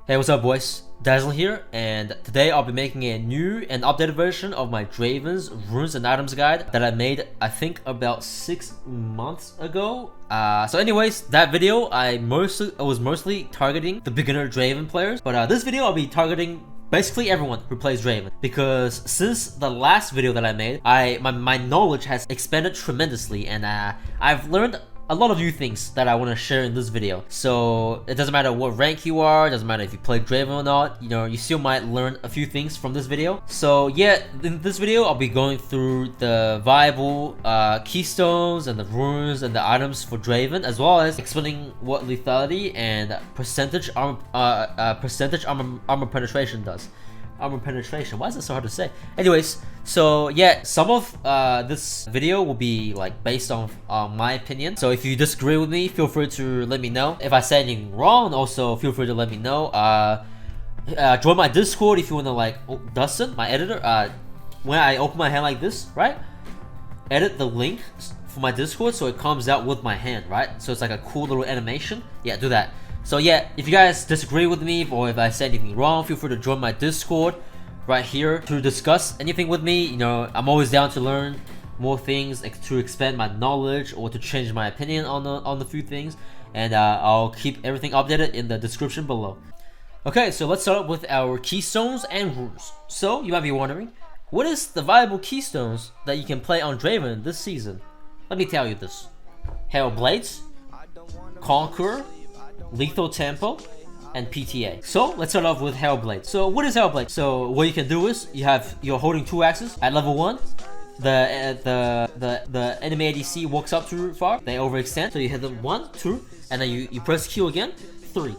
Hey, what's up boys? Dazlirn here, and today I'll be making a new and updated version of my Draven's Runes and Items guide that I made, I think, about 6 months ago. So anyways, that video I was mostly targeting the beginner Draven players, but this video I'll be targeting basically everyone who plays Draven, because since the last video that I made, my knowledge has expanded tremendously, and I've learned a lot of new things that I want to share in this video. So it doesn't matter what rank you are, it doesn't matter if you play Draven or not, you know, you still might learn a few things from this video. So yeah, in this video I'll be going through the viable keystones and the runes and the items for Draven, as well as explaining what lethality and percentage armor penetration does. Armor penetration, why is it so hard to say? Anyways, so yeah, some of this video will be like based on my opinion, so if you disagree with me, feel free to let me know. If I said anything wrong, also feel free to let me know. Join my Discord if you want to, like, Dustin, my editor, when I open my hand like this, right, edit the link for my Discord so it comes out with my hand, right, so it's like a cool little animation. Yeah, do that. So yeah, if you guys disagree with me or if I said anything wrong, feel free to join my Discord right here to discuss anything with me. You know, I'm always down to learn more things, to expand my knowledge or to change my opinion on the few things, and I'll keep everything updated in the description below. Okay, so let's start with our keystones and runes. So you might be wondering, what is the viable keystones that you can play on Draven this season? Let me tell you this: Blades, Conqueror, Lehtal Tempo, and PTA. So let's start off with Blade. So what is Blade? So what you can do is you're holding 2 axes at level 1. The enemy ADC walks up too far, they overextend, so you hit them 1, 2, and then you press Q again, 3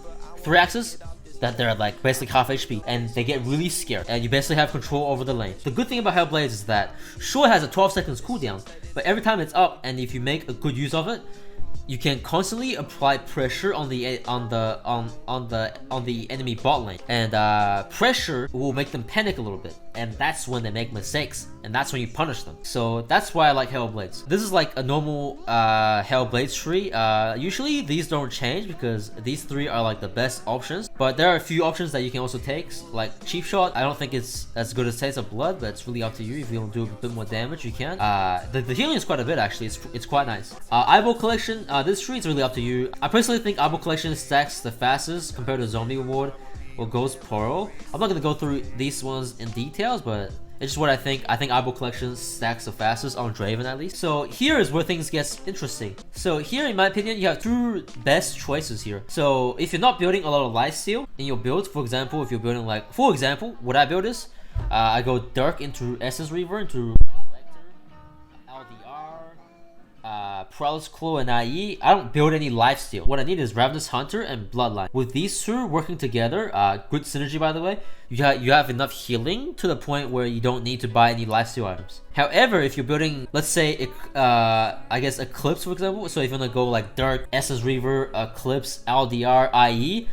axes that they're like basically half HP, and they get really scared, and you basically have control over the lane. The good thing about Blades is that sure, it has a 12 seconds cooldown, but every time it's up, and if you make a good use of it, you can constantly apply pressure on the enemy bot lane, and pressure will make them panic a little bit, and that's when they make mistakes, and that's when you punish them. So that's why I like Blades. This is like a normal Blades tree. Usually these don't change because these 3 are like the best options, but there are a few options that you can also take, like Chief Shot. I don't think it's as good as Taste of Blood, but it's really up to you. If you want to do a bit more damage, you can. The healing is quite a bit actually. It's quite nice. Eyeball Collection. This tree is really up to you. I personally think Eyeball Collection stacks the fastest compared to Zombie Award or Ghost Pearl. I'm not gonna go through these ones in details, but it's just what I think. I think Eyeball Collection stacks the fastest on Draven, at least. So here is where things get interesting. So here, in my opinion, you have 2 best choices here. So if you're not building a lot of lifesteal in your build, for example, if you're building, like, for example, what I build is I go Dark into Essence Reaver, into Prowler's Claw and IE. I don't build any lifesteal. What I need is Ravenous Hunter and Bloodline. With these 2 working together, good synergy by the way, you have enough healing to the point where you don't need to buy any lifesteal items. However, if you're building, let's say, I guess Eclipse for example, so if you want to go like Dark, Essence Reaver, Eclipse, LDR, IE,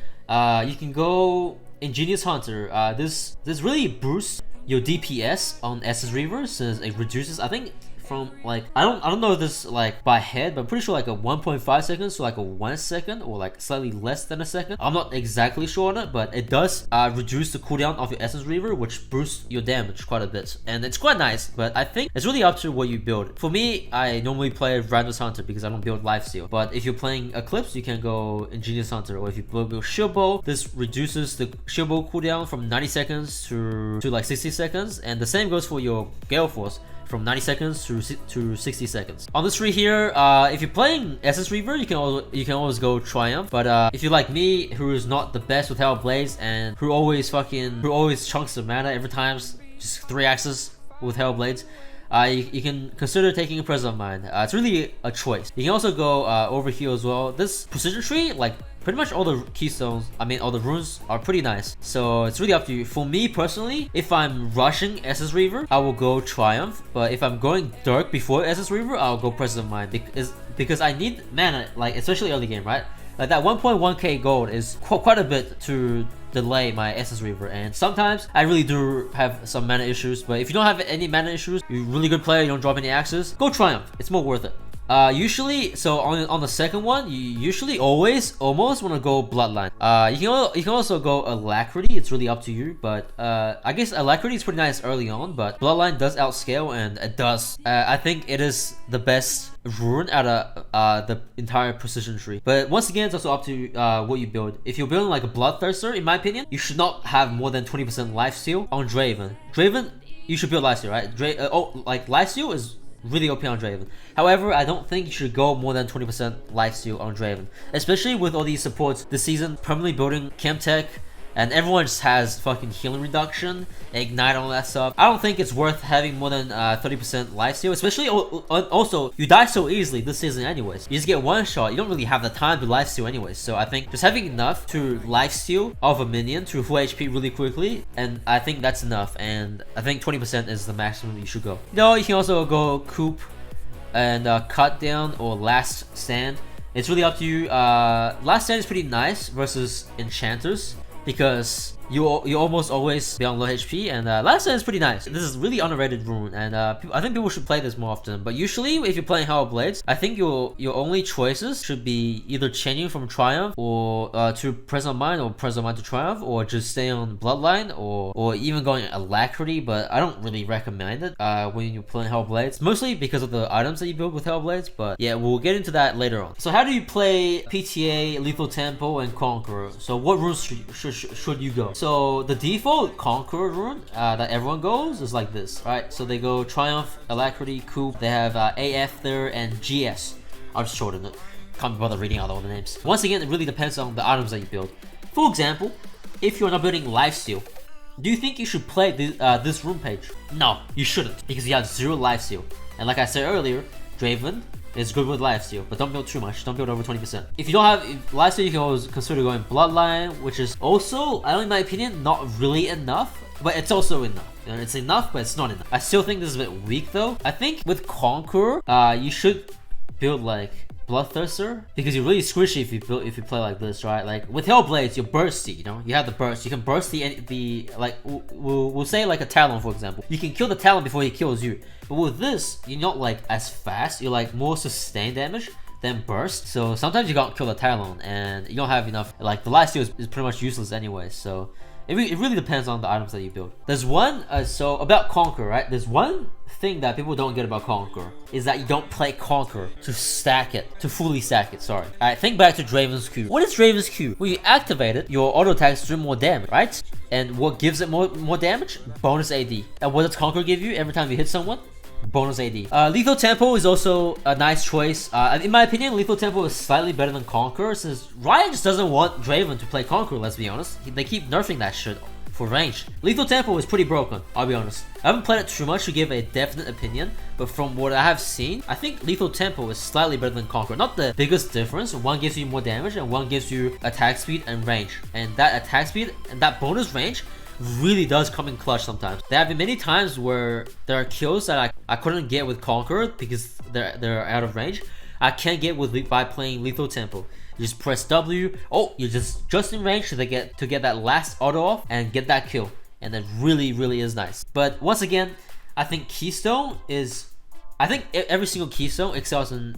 you can go Ingenious Hunter. This really boosts your DPS on Essence Reaver, since it reduces, I think, from like, I don't know this like by head, but I'm pretty sure like a 1.5 seconds to like a 1 second, or like slightly less than a second. I'm not exactly sure on it, but it does reduce the cooldown of your Essence Reaver, which boosts your damage quite a bit, and it's quite nice. But I think it's really up to what you build. For me, I normally play Ravenous Hunter because I don't build lifesteal. But if you're playing Eclipse, you can go Ingenious Hunter, or if you build Shield Bow, this reduces the Shield Bow cooldown from 90 seconds to like 60 seconds, and the same goes for your Gale Force, from 90 seconds to 60 seconds. On this tree here, if you're playing Essence Reaver, you can always go Triumph. But if you're like me, who is not the best with Blades, and who always chunks the mana every time, just 3 axes with Blades, you can consider taking a Presence of Mind. It's really a choice. You can also go over here as well. This precision tree, like, pretty much all the keystones, all the runes are pretty nice. So it's really up to you. For me personally, if I'm rushing Essence Reaver, I will go Triumph. But if I'm going Dark before Essence Reaver, I'll go Presence of Mind, because I need mana, like, especially early game, right? Like that 1.1k gold is quite a bit to delay my Essence Reaver, and sometimes I really do have some mana issues. But if you don't have any mana issues, you're a really good player, you don't drop any axes, go Triumph. It's more worth it. Usually, so on the second one, you usually always almost want to go Bloodline. You can also go Alacrity. It's really up to you, but I guess Alacrity is pretty nice early on, but Bloodline does outscale, and it does. I think it is the best rune out of the entire precision tree. But once again, it's also up to what you build. If you're building like a Bloodthirster, in my opinion, you should not have more than 20% lifesteal on Draven. Draven, you should build lifesteal, right? Like lifesteal is really OP on Draven. However, I don't think you should go more than 20% lifesteal on Draven, especially with all these supports this season permanently building Chemtech, and everyone just has fucking healing reduction, ignite, all that stuff. I don't think it's worth having more than 30% lifesteal, especially also you die so easily this season anyways. You just get one shot, you don't really have the time to lifesteal anyways. So I think just having enough to lifesteal off a minion to full HP really quickly, and I think that's enough, and I think 20% is the maximum you should go. No, you can also go Coop and Cut Down or Last Stand. It's really up to you. Last Stand is pretty nice versus Enchanters, because you almost always be on low HP, and Last Stand is pretty nice. This is really underrated rune, and I think people should play this more often. But usually, if you're playing Hell Blades, I think your only choices should be either changing from Triumph or to Present Mind, or Present Mind to Triumph, or just stay on Bloodline, or even going Alacrity. But I don't really recommend it when you're playing Hell Blades, mostly because of the items that you build with Hell Blades. But yeah, we'll get into that later on. So how do you play PTA, Lethal Tempo, and Conqueror? So what runes should you go? So the default Conqueror rune that everyone goes is like this, right? So they go Triumph, Alacrity, Coop. They have AF there, and GS. I'll just shorten it. Can't be bothered reading out all the names. Once again, it really depends on the items that you build. For example, if you're not building Lifesteal, do you think you should play this rune page? No, you shouldn't, because you have 0 Lifesteal. And like I said earlier, Draven is good with lifesteal, but don't build too much. Don't build over 20%. If you don't have lifesteal, you can always consider going Bloodline, which is also, in my opinion, not really enough, but it's also enough. You know, it's enough, but it's not enough. I still think this is a bit weak though. I think with Conqueror, you should build like Bloodthirster, because you're really squishy if you play like this, right? Like with Hellblades, you're bursty, you know? You have the burst. You can burst the like we'll say like a Talon, for example. You can kill the Talon before he kills you. But with this, you're not like as fast. You're like more sustained damage than burst. So sometimes you can't kill the Talon, and you don't have enough. Like the lifesteal is pretty much useless anyway. So it really depends on the items that you build. There's one so about Conqueror, right? There's one thing that people don't get about Conqueror, is that you don't play Conqueror to stack it, to fully stack it, sorry. Alright, think back to Draven's Q. What is Draven's Q? When you activate it, your auto attacks do more damage, right? And what gives it more damage? Bonus AD. And what does Conqueror give you every time you hit someone? Bonus AD. Lethal Tempo is also a nice choice. In my opinion, Lethal Tempo is slightly better than Conqueror, since Riot just doesn't want Draven to play Conqueror, let's be honest. They keep nerfing that shit for range. Lethal Tempo is pretty broken, I'll be honest. I haven't played it too much to give a definite opinion, but from what I have seen, I think Lethal Tempo is slightly better than Conqueror. Not the biggest difference. One gives you more damage, and one gives you attack speed and range. And that attack speed and that bonus range really does come in clutch sometimes. There have been many times where there are kills that I couldn't get with Conqueror because they're out of range. I can get by playing Lethal Tempo. You just press W. Oh, you're just in range to get that last auto off and get that kill, and that really is nice. But once again, I think Keystone is. I think every single Keystone excels in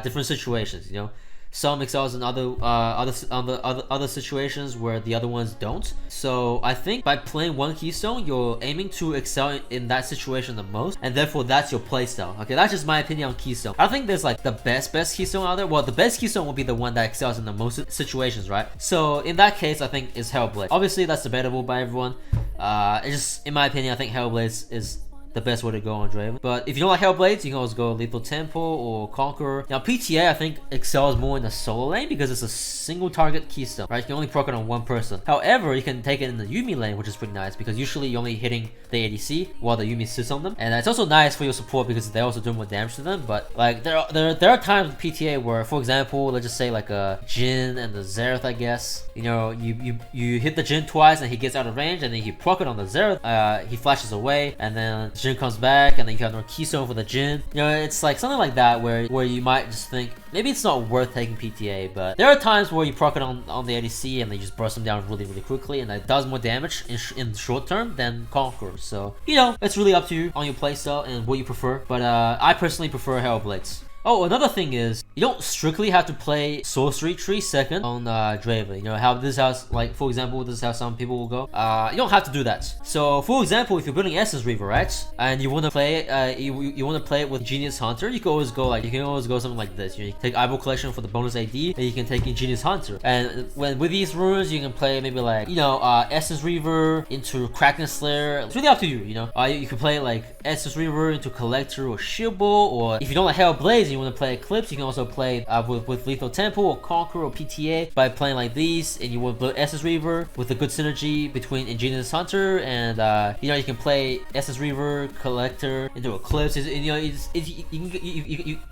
different situations. You know, some excels in other situations where the other ones don't. So I think by playing one Keystone, you're aiming to excel in that situation the most, and therefore that's your playstyle. Okay, that's just my opinion on Keystone. I don't think there's like the best Keystone out there. Well, the best Keystone will be the one that excels in the most situations, right? So in that case, I think it's Hellblade. Obviously, that's debatable by everyone. It's just, in my opinion, I think Hellblade is the best way to go on Draven. But if you don't like Hellblades, you can always go Lethal Tempo or Conqueror. Now PTA, I think, excels more in the solo lane because it's a single target Keystone, right? You can only proc it on one person. However, you can take it in the Yuumi lane, which is pretty nice because usually you're only hitting the ADC while the Yuumi sits on them. And it's also nice for your support because they also do more damage to them. But like there are times with PTA where, for example, let's just say like a Jhin and the Xerath, I guess. You know, you hit the Jhin twice and he gets out of range, and then you proc it on the Xerath. He flashes away, and then Jhin comes back, and then you have no Keystone for the Jhin. You know, it's like something like that where you might just think maybe it's not worth taking PTA. But there are times where you proc it on the ADC and they just burst them down really quickly, and it does more damage in the short term than Conqueror. So you know, it's really up to you on your playstyle and what you prefer. But I personally prefer Hellblades. Oh, another thing is, you don't strictly have to play Sorcery Tree second on Draven. You know how this house, like for example, this is how some people will go. You don't have to do that. So for example, if you're building Essence Reaver, right, and you want to play, you want to play it with Genius Hunter, you can always go something like this. You take Eyeball Collection for the bonus AD, and you can take Ingenious Hunter. And with these runes, you can play maybe like Essence Reaver into Kraken Slayer. It's really up to you. You know, you can play like Essence Reaver into Collector or Shield Ball, or if you don't like Hellblaze and you want to play Eclipse, you can also play with Lethal Tempo or Conqueror or PTA by playing like these, and you want to build Essence Reaver with a good synergy between Ingenious Hunter and you can play Essence Reaver Collector into Eclipse. You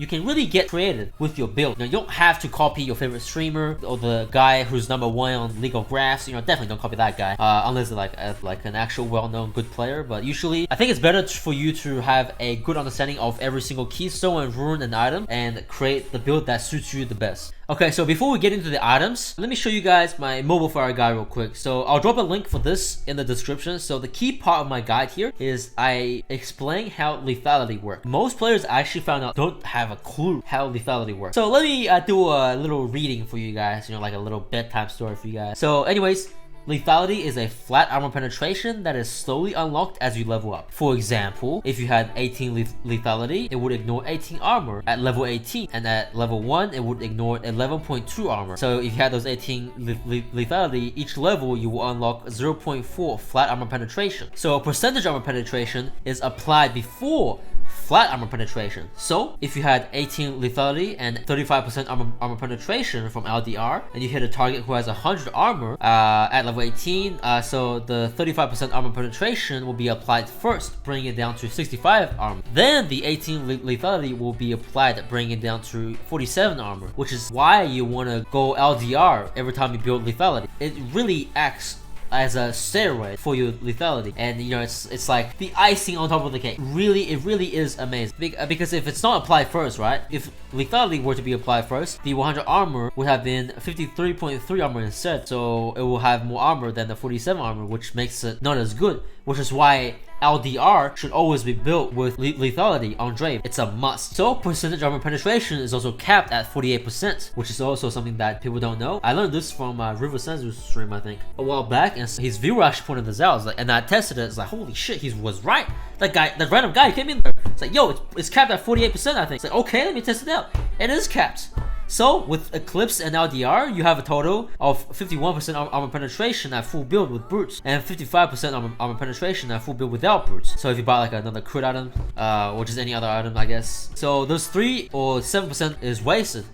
can really get creative with your build. You don't have to copy your favorite streamer or the guy who's #1 on League of Graphs. Definitely don't copy that guy unless they're like an actual well-known good player. But usually, I think it's better for you to have a good understanding of every single keystone and rune and item and create the build that suits you the best. Okay, so before we get into the items, let me show you guys my mobile fire guide real quick. So I'll drop a link for this in the description. So the key part of my guide here is I explain how lethality works. Most players I actually found out don't have a clue how lethality works. So let me do a little reading for you guys, like a little bedtime story for you guys. So anyways, lethality is a flat armor penetration that is slowly unlocked as you level up. For example, if you had 18 lethality, it would ignore 18 armor at level 18, and at level 1 it would ignore 11.2 armor. So if you had those 18 lethality, each level you will unlock 0.4 flat armor penetration. So percentage armor penetration is applied before flat armor penetration. So if you had 18 lethality and 35% armor penetration from LDR, and you hit a target who has 100 armor at level 18, so the 35% armor penetration will be applied first, bringing it down to 65 armor. Then the 18 lethality will be applied, bringing it down to 47 armor, which is why you want to go LDR every time you build lethality. It really acts as a steroid for your lethality, and it's like the icing on top of the cake. It really is amazing, because if it's not applied first, right, if lethality were to be applied first, the 100 armor would have been 53.3 armor instead, so it will have more armor than the 47 armor, which makes it not as good, which is why LDR should always be built with lethality on Draven. It's a must. So percentage armor penetration is also capped at 48%, which is also something that people don't know. I learned this from Reaver Senzu's stream, I think, a while back, and his viewer actually pointed this out. And I tested it. It's like, holy shit, he was right. That random guy came in there. It's like, yo, it's capped at 48%, I think. It's like, okay, let me test it out. It is capped. So with Eclipse and LDR, you have a total of 51% armor penetration at full build with brutes, and 55% armor penetration at full build without brutes. So if you buy like another crit item, or just any other item, I guess. So those 3 or 7% is wasted,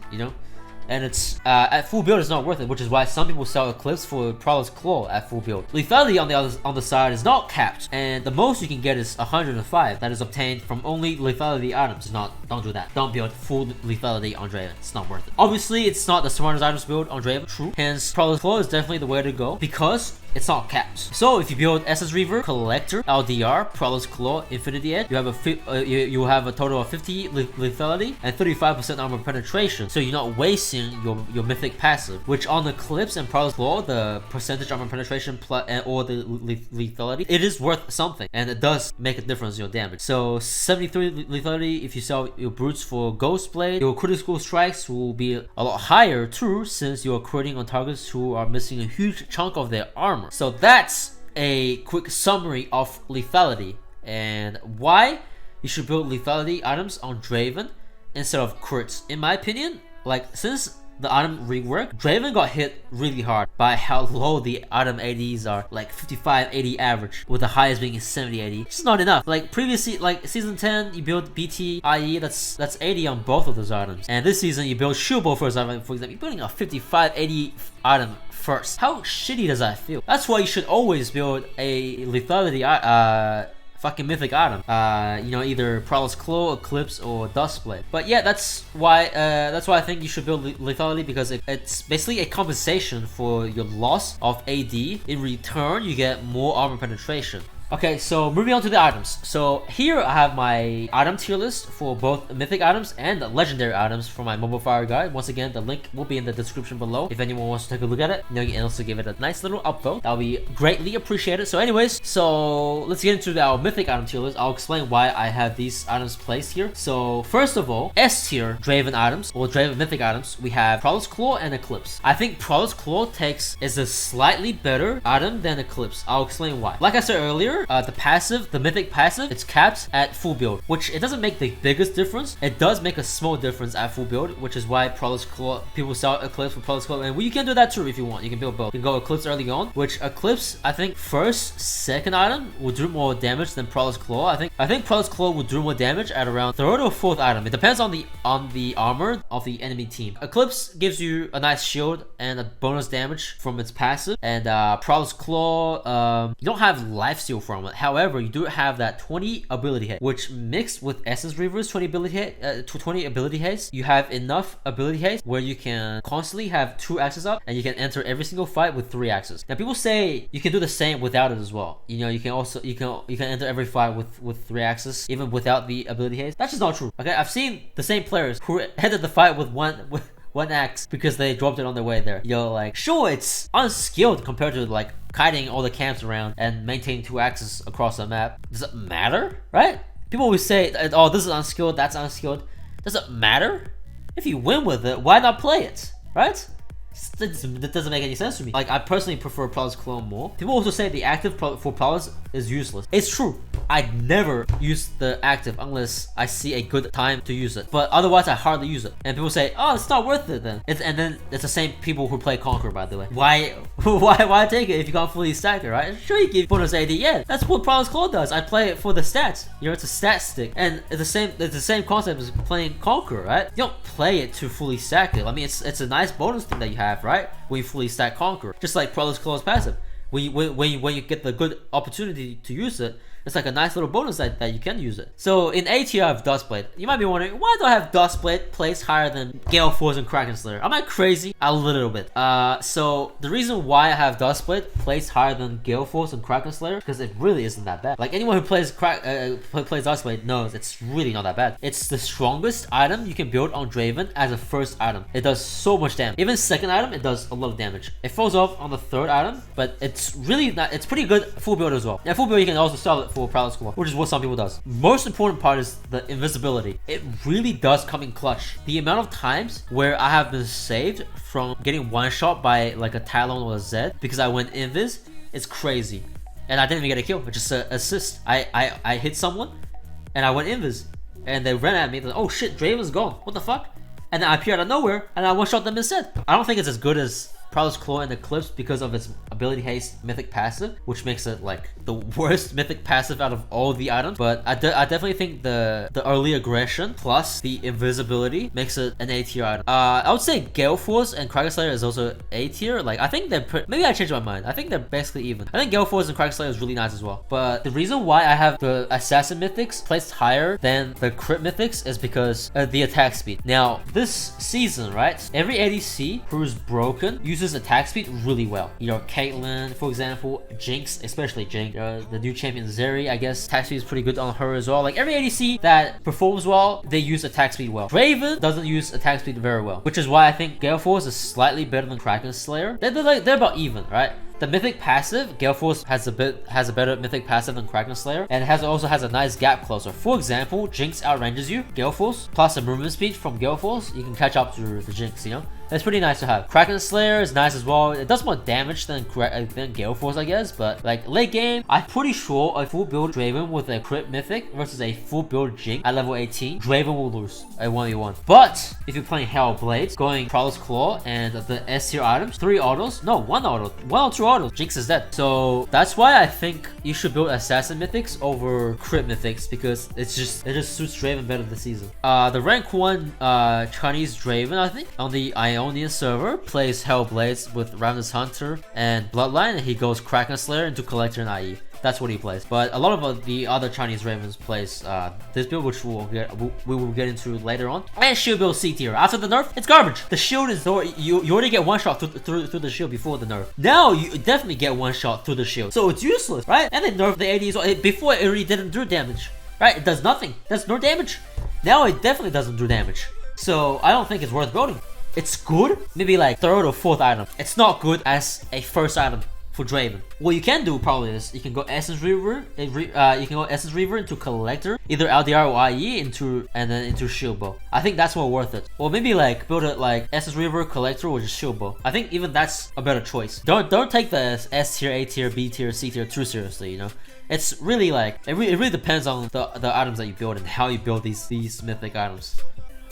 and it's at full build is not worth it, which is why some people sell Eclipse for Prowler's Claw at full build. Lethality on the side is not capped, and the most you can get is 105. That is obtained from only lethality items. Don't do that. Don't build full lethality on Draven. It's not worth it. Obviously, it's not the smartest items build on Draven. True. Hence, Prowler's Claw is definitely the way to go, because it's not capped. So if you build Essence Reaver, Collector, LDR, Prowler's Claw, Infinity Edge, you have a total of 50 lethality and 35% armor penetration. So you're not wasting your mythic passive, which on Eclipse and Prowler's Claw, the percentage armor penetration or the lethality, it is worth something, and it does make a difference in your damage. So 73 lethality if you sell your brutes for Ghostblade, your critical strikes will be a lot higher too, since you are critting on targets who are missing a huge chunk of their armor. So that's a quick summary of lethality and why you should build lethality items on Draven instead of crits. In my opinion, since the item rework, Draven got hit really hard by how low the item ADs are, like 55-80 average, with the highest being 70-80. It's not enough. Previously, season 10, you build BT, IE, that's 80 on both of those items. And this season, you build Shield Ball first item, for example, you're building a 55-80 item first. How shitty does that feel? That's why you should always build a lethality fucking mythic item. Either Prowler's Claw, Eclipse, or Duskblade. But yeah, that's why I think you should build lethality, because it's basically a compensation for your loss of AD. In return, you get more armor penetration. Okay, so moving on to the items. So here I have my item tier list for both mythic items and legendary items for my mobile fire guide. Once again, the link will be in the description below if anyone wants to take a look at it. You can also give it a nice little upvote. That'll be greatly appreciated. So anyways, so let's get into our mythic item tier list. I'll explain why I have these items placed here. So first of all, S tier Draven items or Draven mythic items, we have Prowler's Claw and Eclipse. I think Prowler's Claw is a slightly better item than Eclipse. I'll explain why. Like I said earlier, the mythic passive, it's capped at full build, which it doesn't make the biggest difference. It does make a small difference at full build, which is why Prowler's Claw, people sell Eclipse for Prowler's Claw, and you can do that too if you want. You can build both. You can go Eclipse early on, which Eclipse, I think second item will do more damage than Prowler's Claw. I think Prowler's Claw will do more damage at around third or fourth item. It depends on the armor of the enemy team. Eclipse gives you a nice shield and a bonus damage from its passive, and Prowler's Claw, you don't have lifesteal from it. However, you do have that 20 ability hit, which mixed with Essence Reaver's 20 ability haste, you have enough ability haste where you can constantly have 2 axes up and you can enter every single fight with 3 axes. Now people say you can do the same without it as well. You know, you can enter every fight with 3 axes even without the ability haste. That's just not true. Okay, I've seen the same players who ended the fight with one axe because they dropped it on their way there. Like, sure, it's unskilled compared to like kiting all the camps around and maintaining 2 axes across the map. Does it matter, right? People always say, oh, this is unskilled, that's unskilled. Does it matter? If you win with it, why not play it, right? That doesn't make any sense to me. Like, I personally prefer Prowler's Claw more. People also say the active for Prowler's is useless. It's true. I'd never use the active unless I see a good time to use it. But otherwise, I hardly use it. And people say, oh, it's not worth it then. And then it's the same people who play Conqueror, by the way. Why take it if you can't fully stack it, right? Sure, you give bonus AD. Yeah, that's what Prowler's Claw does. I play it for the stats. You know, it's a stat stick. And it's the same concept as playing Conqueror, right? You don't play it to fully stack it. I mean, it's a nice bonus thing that you have, right? When you fully stack Conqueror. Just like Prowler's Claw's passive. When you get the good opportunity to use it, it's like a nice little bonus that you can use it. So in A tier I have Duskblade. You might be wondering, why do I have Duskblade placed higher than Gale Force and Kraken Slayer? Am I crazy? A little bit. So the reason why I have Duskblade placed higher than Gale Force and Kraken Slayer, because it really isn't that bad. Like, anyone who plays Duskblade knows it's really not that bad. It's the strongest item you can build on Draven as a first item. It does so much damage. Even second item, it does a lot of damage. It falls off on the third item, but it's really not. It's pretty good full build as well. And full build you can also sell it for Prowler's Claw, which is what some people does. Most important part is the invisibility. It really does come in clutch. The amount of times where I have been saved from getting one shot by like a Talon or a Zed because I went invis, it's crazy. And I didn't even get a kill, it's just an assist. I hit someone and I went invis and they ran at me. Like, oh shit, Draven's gone. What the fuck? And then I appeared out of nowhere and I one shot them instead. I don't think it's as good as Prowler's Claw and Eclipse because of its ability haste mythic passive, which makes it like the worst mythic passive out of all the items. But I definitely think the early aggression plus the invisibility makes it an A tier item. I would say Gale Force and Kraken Slayer is also A tier. Like, I think they're maybe I changed my mind. I think they're basically even. I think Gale Force and Kraken Slayer is really nice as well. But the reason why I have the Assassin Mythics placed higher than the Crit Mythics is because of the attack speed. Now, this season, right? Every ADC who's broken uses attack speed really well. You know, Caitlyn, for example, Jinx, especially Jinx, the new champion Zeri, I guess attack speed is pretty good on her as well. Like, every ADC that performs well, they use attack speed well. Draven doesn't use attack speed very well, which is why I think Gale Force is slightly better than Kraken Slayer. They're about even, right? The mythic passive, Gale Force has a better mythic passive than Kraken Slayer, and also has a nice gap closer. For example, Jinx outranges you, Gale Force, plus a movement speed from Gale Force, you can catch up to the Jinx, you know? That's pretty nice to have. Kraken Slayer is nice as well. It does more damage than Gale Force, I guess, but like late game, I'm pretty sure a full build Draven with a crit mythic versus a full build Jinx at level 18, Draven will lose a 1v1. But if you're playing Hellblade, going Prowler's Claw and the S tier items, 3 autos, no, 1 auto, 1 or 2 autos, Jinx is dead. So that's why I think you should build Assassin Mythics over Crit Mythics, because it just suits Draven better this season. The rank 1 Chinese Draven, I think, on the Ionian server plays Hellblades with Ravenous Hunter and Bloodline, and he goes Kraken Slayer into Collector and IE. That's what he plays. But a lot of the other Chinese Ravens plays this build, which we will get into later on. And shield build C tier. After the nerf, it's garbage. The shield is you already get one shot through the shield before the nerf. Now you definitely get one shot through the shield, so it's useless, right? And they nerfed the AD as well. Before it already didn't do damage, right? It does nothing. Does no damage. Now it definitely doesn't do damage. So I don't think it's worth building. It's good, maybe like 3rd or 4th item. It's not good as a 1st item for Draven. What you can do probably is you can go Essence Reaver, into Collector, either LDR or IE and then into Shield Bow. I think that's more worth it. Or maybe like build it like Essence Reaver, Collector, or just Shield Bow. I think even that's a better choice. Don't take the S tier, A tier, B tier, C tier too seriously, you know? It's really like it really depends on the items that you build and how you build these mythic items.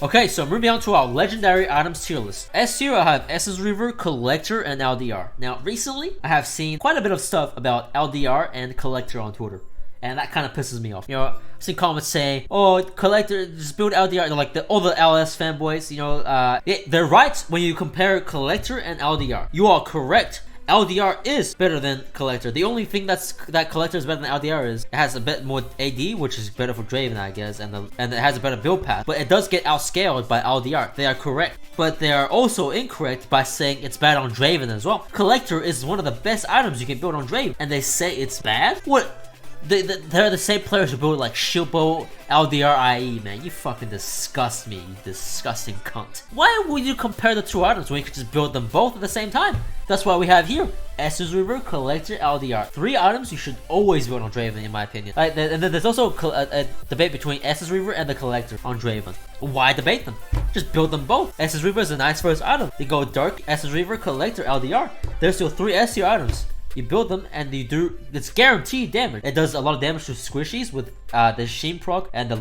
Okay, so moving on to our legendary items tier list. S tier, I have Essence Reaver, Collector, and LDR. Now, recently, I have seen quite a bit of stuff about LDR and Collector on Twitter, and that kind of pisses me off. You know, I've seen comments saying, "Oh, Collector, just build LDR." They're like all the LS fanboys. You know, they're right when you compare Collector and LDR. You are correct. LDR is better than Collector. The only thing that Collector is better than LDR is it has a bit more AD, which is better for Draven, I guess, and it has a better build path. But it does get outscaled by LDR. They are correct, but they are also incorrect by saying it's bad on Draven as well. Collector is one of the best items you can build on Draven, and they say it's bad? What? They're the same players who build like Shield Bow, LDR, IE, man. You fucking disgust me, you disgusting cunt. Why would you compare the two items when you could just build them both at the same time? That's why we have here Essence Reaver, Collector, LDR. 3 items you should always build on Draven, in my opinion. And then there's also a debate between Essence Reaver and the Collector on Draven. Why debate them? Just build them both. Essence Reaver is a nice first item. You go Dark, Essence Reaver, Collector, LDR. There's still 3 S tier items. You build them and you do, it's guaranteed damage. It does a lot of damage to squishies with the Sheen proc and the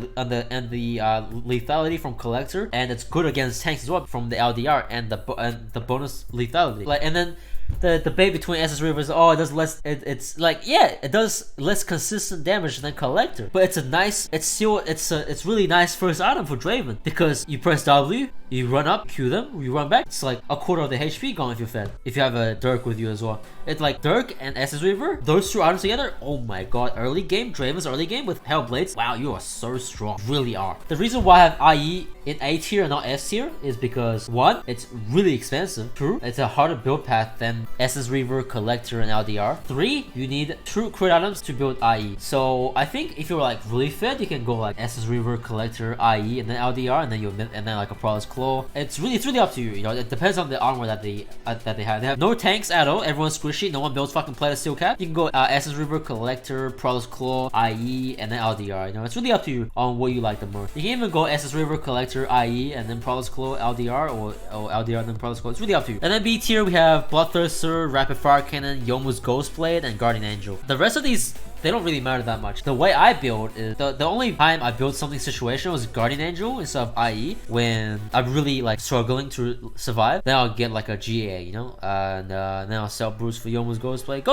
lethality from Collector, and it's good against tanks as well from the LDR and the bonus lethality. Like, and then the debate between Essence Reaver is, oh, it does less. It's like, yeah, it does less consistent damage than Collector, but it's a nice. It's really nice first item for Draven because you press W, you run up, Q them, you run back. It's like a quarter of the HP gone if you're fed. If you have a Dirk with you as well, it's like Dirk and Essence Reaver. Those 2 items together, oh my god! Early game, Draven's early game with Hellblades. Wow, you are so strong. Really are. The reason why I have IE in A tier and not S tier is because 1, it's really expensive. 2, it's a harder build path than Essence Reaver, Collector, and LDR. 3, you need 2 crit items to build IE. So I think if you're like really fed, you can go like Essence Reaver, Collector, IE, and then LDR, and then like a Prowler's Claw. It's really up to you. You know, it depends on the armor that they have. They have no tanks at all. Everyone's squishy. No one builds fucking Plated Steel Cap. You can go Essence Reaver, Collector, Prowler's Claw, IE, and then LDR. You know, it's really up to you on what you like the most. You can even go Essence Reaver, Collector, IE, and then Prowler's Claw, LDR, or LDR and then Prowler's Claw. It's really up to you. And then B tier, we have Bloodthirster, Rapid Fire Cannon, Yomu's Ghostblade, and Guardian Angel. The rest of these, they don't really matter that much. The way I build is the only time I build something situational was Guardian Angel instead of IE when I'm really like struggling to survive. Then I'll get like a GA, you know, and then I'll sell Bruce for Yomu's Ghostblade.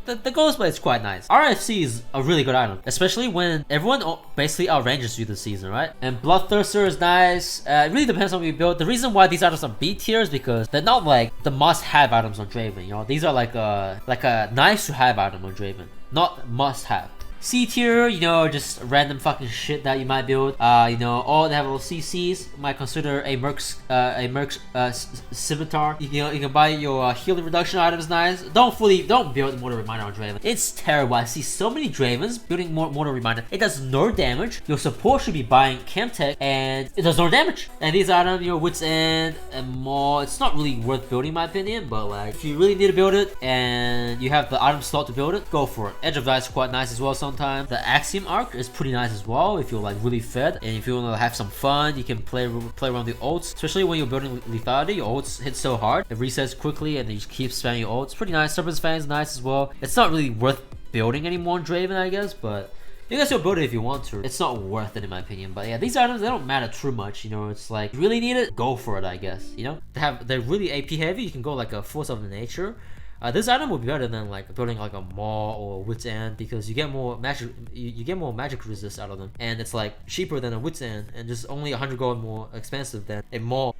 The Ghostblade is quite nice. RFC is a really good item, especially when everyone basically outranges you this season, right? And Bloodthirster is nice. It really depends on what you build. The reason why these items are B tier is because they're not like the must-have items on Draven. You know, these are like a nice-to-have item on Draven, not must-have. C tier, you know, just random fucking shit that you might build. You know, all they have little CCs. Might consider a Merc's Scimitar. You know, you can buy your healing reduction items. Nice. Don't build Mortal Reminder on Draven. It's terrible. I see so many Dravens building Mortal Reminder. It does no damage. Your support should be buying Chemtech, and it does no damage. And these items, you know, Wit's End and more. It's not really worth building, in my opinion. But like, if you really need to build it and you have the item slot to build it, go for it. Edge of Dice is quite nice as well. Sometimes the Axiom arc is pretty nice as well if you're like really fed and if you want to have some fun. You can play around the ults, especially when you're building lethality. Your ults hit so hard, it resets quickly and you just keep spamming your ults. It's pretty nice. Serpent's Fang is nice as well. It's not really worth building anymore on Draven, I guess, but you can still build it if you want to. It's not worth it in my opinion. But yeah, these items, they don't matter too much, you know. It's like, you really need it, go for it, I guess, you know. They're really AP heavy. You can go like a Force of Nature. This item would be better than like building like a Maw or Wit's End because you get more magic. You get more magic resist out of them, and it's like cheaper than a Wit's End, and just only 100 gold more expensive than a Maw.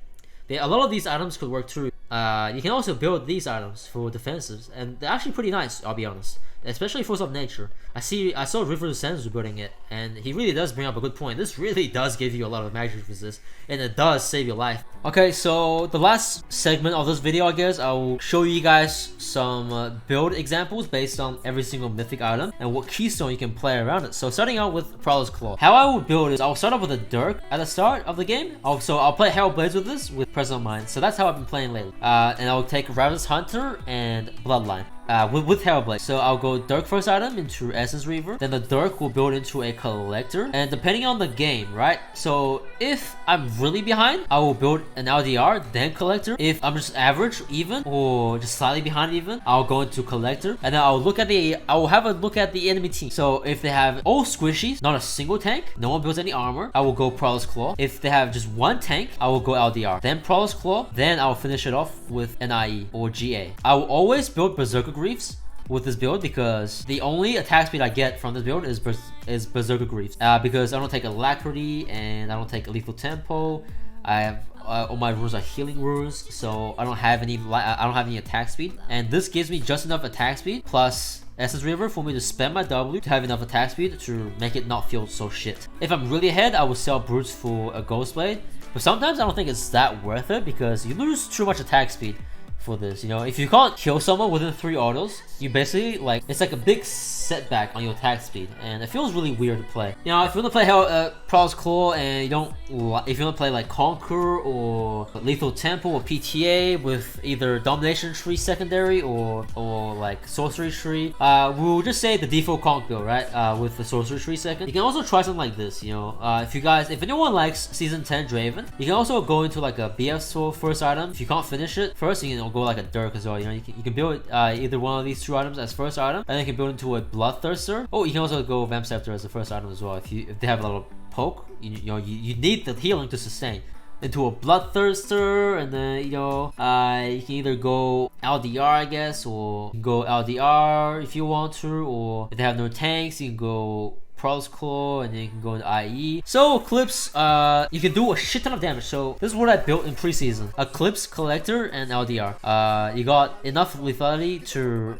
A lot of these items could work too. You can also build these items for defensives, and they're actually pretty nice. I'll be honest. especially Force of Nature. I saw River Sense building it, and he really does bring up a good point. This really does give you a lot of magic resist, and it does save your life. Okay, so the last segment of this video, I guess, I will show you guys some build examples based on every single mythic item and what keystone you can play around it. So starting out with Prowler's Claw. How I will build is I'll start off with a Dirk at the start of the game. So I'll play Herald Blades with this with Presence of Mind. So that's how I've been playing lately. And I'll take Ravenous Hunter and Bloodline. With Herald Blade. So I'll go Dirk first item into Essence Reaver. Then the Dirk will build into a Collector. And depending on the game, right? So if I'm really behind, I will build an LDR, then Collector. If I'm just average, even, or just slightly behind even, I'll go into Collector. And then I will have a look at the enemy team. So if they have all squishies, not a single tank, no one builds any armor, I will go Prowler's Claw. If they have just one tank, I will go LDR. Then Prowler's Claw. Then I'll finish it off with an IE or GA. I will always build Berserker Griefs with this build because the only attack speed I get from this build is Berserker Griefs. Because I don't take Alacrity and I don't take Lethal Tempo. I have all my runes are healing runes, so I don't have any attack speed. And this gives me just enough attack speed plus Essence Reaver for me to spend my W to have enough attack speed to make it not feel so shit. If I'm really ahead, I will sell Brutes for a Ghostblade. But sometimes I don't think it's that worth it because you lose too much attack speed for this. You know, if you can't kill someone within 3 autos, you basically like, it's like a big setback on your attack speed, and it feels really weird to play. You know, if you want to play Prowler's Claw and you don't, if you want to play like Conqueror or Lethal Tempo or PTA with either Domination Tree Secondary or like Sorcery Tree, we'll just say the default Conk build, right? With the Sorcery Tree second. You can also try something like this. You know, if anyone likes Season 10 Draven, you can also go into like a BF Sword first item. If you can't finish it first, you can go like a Dirk as well. You know, you can build either one of these 2 items as first item, and then you can build into a Bloodthirster. Oh, you can also go Vamp Scepter as the first item as well. If they have a little poke, you need the healing to sustain. Into a Bloodthirster, and then you can either go LDR, I guess, or go LDR if you want to, or if they have no tanks, you can go Prowler's Claw, and then you can go into IE. So Eclipse, you can do a shit ton of damage. So this is what I built in preseason: Eclipse, Collector, and LDR. You got enough lethality to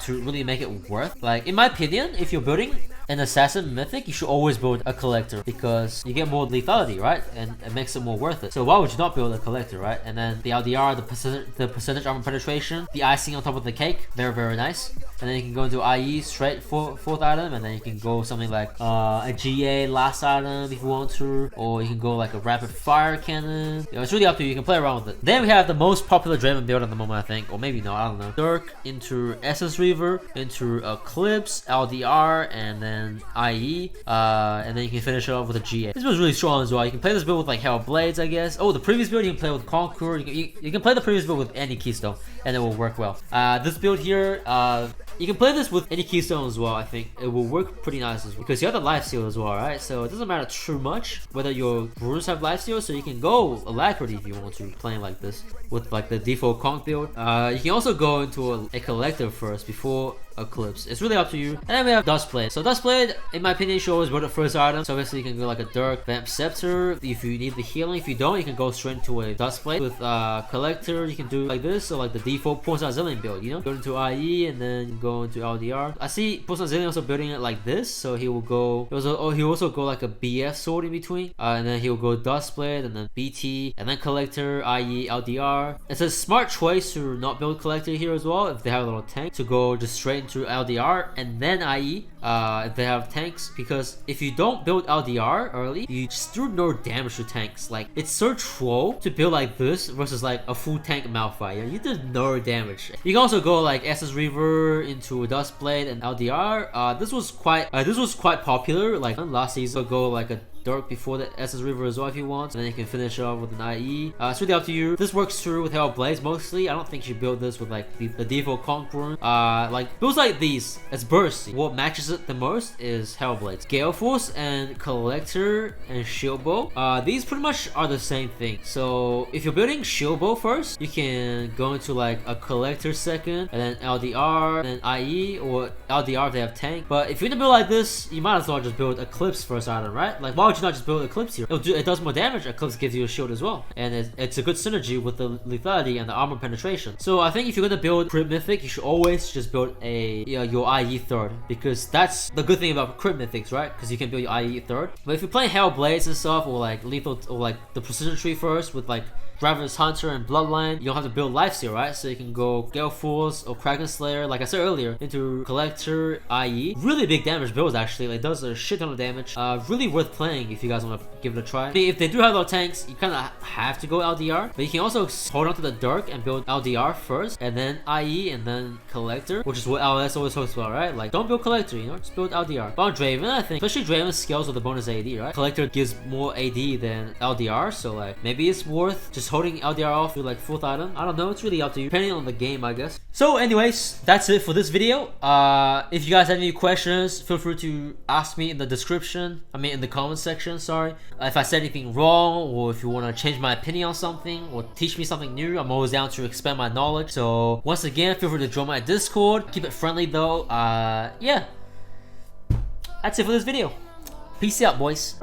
really make it worth. Like, in my opinion, if you're building an Assassin Mythic, you should always build a Collector because you get more lethality, right? And it makes it more worth it. So why would you not build a Collector, right? And then the LDR, the percentage armor penetration, the icing on top of the cake, very, very nice. And then you can go into IE straight for 4th item, and then you can go something like a GA last item if you want to, or you can go like a rapid fire cannon. You know, it's really up to you. You can play around with it. Then we have the most popular Draven build at the moment, I think, or maybe not, I don't know. Dirk into Essence Reaver, into Eclipse, LDR, and then IE, and then you can finish it off with a GA. This build is really strong as well. You can play this build with like Herald Blades, I guess. Oh, the previous build you can play with Conqueror. You can play the previous build with any Keystone, and it will work well. This build here, you can play this with any Keystone as well. I think it will work pretty nice as well because you have the lifesteal as well, right? So it doesn't matter too much whether your runes have lifesteal, so you can go Alacrity if you want to, playing like this with like the default Conk build. You can also go into a Collector first before Eclipse. It's really up to you. And then we have Duskblade. So Duskblade, in my opinion, should always build the first item. So obviously you can go like a Dirk, Vamp Scepter if you need the healing. If you don't, you can go straight into a Duskblade. With Collector, you can do like this. So like the default Poison Zillion build, you know? Go into IE and then go into LDR. I see Poison Zillion also building it like this. So he will go, he'll also go like a BF sword in between. And then he'll go Duskblade and then BT and then Collector, IE, LDR. It's a smart choice to not build Collector here as well if they have a little tank, to go just straight into LDR and then IE if they have tanks, because if you don't build LDR early, you just do no damage to tanks. Like, it's so troll to build like this versus like a full tank Malphite. You did no damage. You can also go like Essence Reaver into Duskblade and LDR. This was quite popular like last season. So go like a Dirk before the Essence Reaver as well if you want, and then you can finish off with an IE. It's really up to you. This works through with Herald Blades mostly. I don't think you build this with like the default Conqueror. Like builds like these, it's bursty. What matches it the most is Herald Blades. Gale Force and Collector and Shield Bow. These pretty much are the same thing. So if you're building Shield Bow first, you can go into like a Collector second, and then LDR, and then IE, or LDR if they have tank. But if you're gonna build like this, you might as well just build Eclipse first item, right? Like, why would you not just build Eclipse here? It does more damage. Eclipse gives you a shield as well, and it's a good synergy with the lethality and the armor penetration. So I think if you're gonna build Crit Mythic, you should always just build a your IE third, because that's the good thing about crit mythics, right? Because you can build your IE third. But if you're playing Hellblades and stuff, or like lethal, or like the precision tree first with like Draven's Hunter and Bloodline, you don't have to build lifesteal, right? So you can go Gale Force or Kraken Slayer, like I said earlier, into Collector, IE. Really big damage builds actually, like does a shit ton of damage. Really worth playing if you guys want to give it a try. I mean, if they do have no tanks, you kind of have to go LDR, but you can also hold on to the Dark and build LDR first, and then IE, and then Collector, which is what LS always talks about, right? Like, don't build Collector, you know, just build LDR. But on Draven, I think, especially Draven scales with the bonus AD, right? Collector gives more AD than LDR, so like, maybe it's worth just holding LDR off with like 4th item. I don't know, it's really up to you, depending on the game, I guess. So anyways, that's it for this video. If you guys have any questions, feel free to ask me in the description, in the comment section, sorry. If I said anything wrong, or if you want to change my opinion on something, or teach me something new, I'm always down to expand my knowledge. So once again, feel free to join my Discord. Keep it friendly though. Yeah, that's it for this video. Peace out, boys.